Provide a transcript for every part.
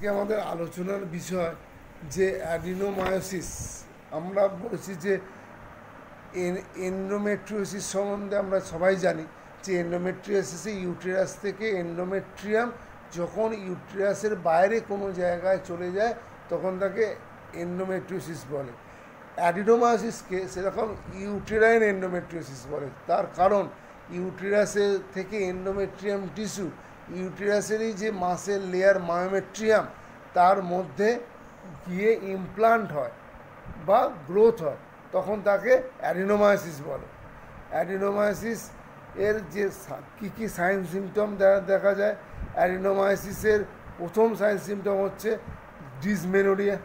আজকে আমাদের আলোচনার বিষয় যে অ্যাডিনোমায়োসিস। আমরা বলছি যে এন্ডোমেট্রিওসিস সম্বন্ধে আমরা সবাই জানি যে এন্ডোমেট্রিওসিসে ইউটেরাস থেকে এন্ডোমেট্রিয়াম যখন ইউটেরাসের বাইরে কোনো জায়গায় চলে যায় তখন তাকে এন্ডোমেট্রিওসিস বলে। অ্যাডিনোমায়োসিসকে সেরকম ইউটেরাইন এন্ডোমেট্রিওসিস বলে। তার কারণ ইউটেরাসের থেকে এন্ডোমেট্রিয়াম টিস্যু, ইউটেরাসেরই যে মাসেল লেয়ার মায়োমেট্রিয়াম, তার মধ্যে গিয়ে ইমপ্লান্ট হয় বা গ্রোথ হয়, তখন তাকে অ্যাডিনোমায়োসিস বলে। অ্যাডিনোমায়োসিস এর যে কী কী সাইন সিমটম দেখা যায়, অ্যাডিনোমায়োসিসের প্রথম সাইন সিমটম হচ্ছে ডিসমেনোরিয়া।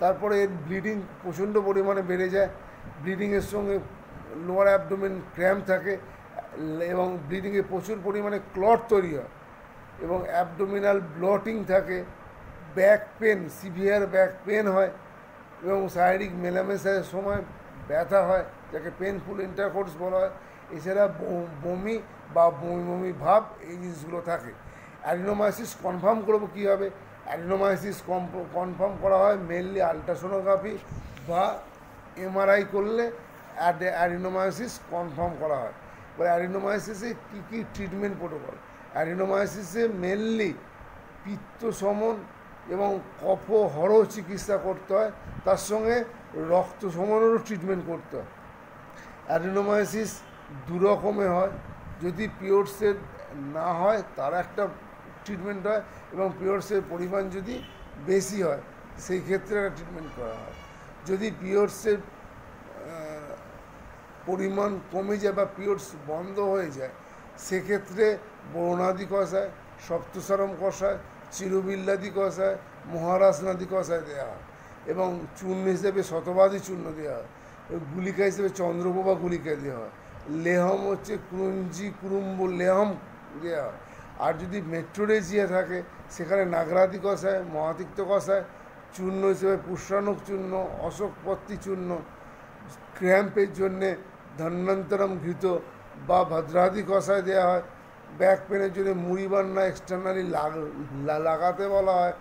তারপরে এর ব্লিডিং প্রচণ্ড পরিমাণে বেড়ে যায়, ব্লিডিংয়ের সঙ্গে লোয়ার অ্যাবডোমেন ক্র্যাম্প থাকে এবং ব্লিডিংয়ে প্রচুর পরিমাণে ক্লট তৈরি হয় এবং অ্যাবডোমিনাল ব্লটিং থাকে, back pain, severe back pain হয় এবং শারীরিক মেলামেশার সময় ব্যথা হয়, যাকে পেনফুল ইন্টারকোর্স বলা হয়। এছাড়া বমি বা বমি ভাব, এই জিনিসগুলো থাকে। অ্যাডিনোমায়োসিস কনফার্ম করবো কীভাবে? অ্যাডিনোমায়োসিস কনফার্ম করা হয় মেনলি আলট্রাসোনোগ্রাফি বা এমআরআই করলে অ্যাডিনোমায়োসিস কনফার্ম করা হয়। এবার অ্যাডিনোমায়োসিসে কী কী ট্রিটমেন্ট প্রোটোকল? অ্যাডিনোমায়োসিসে মেনলি পিত্ত শমন এবং কফ হর চিকিৎসা করতে হয়, তার সঙ্গে রক্ত শমনেরও ট্রিটমেন্ট করতে হয়। অ্যাডিনোমায়োসিস দু রকমে হয়, যদি পিরিয়ডসের না হয় তার একটা ট্রিটমেন্ট হয় এবং পিরিয়ডসের পরিমাণ যদি বেশি হয় সেই ক্ষেত্রে একটা ট্রিটমেন্ট করা হয়। যদি পিরিয়ডসের পরিমাণ কমে যায় বা পিরিয়ডস বন্ধ হয়ে যায়, সেক্ষেত্রে বরুণাদি কষায়, সপ্তসারম কষায়, চিরবিল্লাদি কষায়, মহারাজনাদি কষায় দেওয়া হয় এবং চূর্ণ হিসেবে শতবাদী চূর্ণ দেওয়া হয়, গুলিকা হিসেবে চন্দ্রপ্রভা গুলিকা দেওয়া হয়, লেহম হচ্ছে ক্রুঞ্জি কুরুম্ব লেহম দেওয়া হয়। আর যদি মেট্রোরেজিয়া থাকে সেখানে নাগরাদি কষায়, মহাতিক্ত কষায়, চূর্ণ হিসেবে পুষ্পানক চূর্ণ, অশোকপত্তি চূর্ণ, ক্র্যাম্পের জন্যে ধন্বন্তরম ঘৃত বা ভদ্রাদি কষায় দেওয়া হয়, ব্যাক পেনের জন্য মুড়িবান্না এক্সটার্নালি লাগাতে বলা হয়,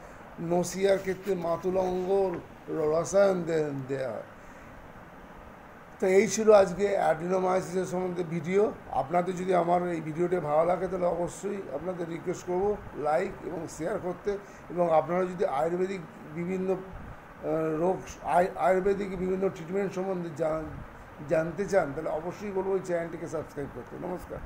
নসিয়ার ক্ষেত্রে মাতুলঙ্গ রসায়ন দেওয়া হয়। তো এই ছিল আজকে অ্যাডিনোমায়োসিসের সম্বন্ধে ভিডিও। আপনাদের যদি আমার এই ভিডিওটা ভালো লাগে তাহলে অবশ্যই আপনাদের রিকোয়েস্ট করব লাইক এবং শেয়ার করতে, এবং আপনারা যদি আয়ুর্বেদিক বিভিন্ন রোগ আয়ুর্বেদিক বিভিন্ন ট্রিটমেন্ট সম্বন্ধে জানতে চান তাহলে অবশ্যই বলবো এই চ্যানেলটিকে সাবস্ক্রাইব করতে। নমস্কার।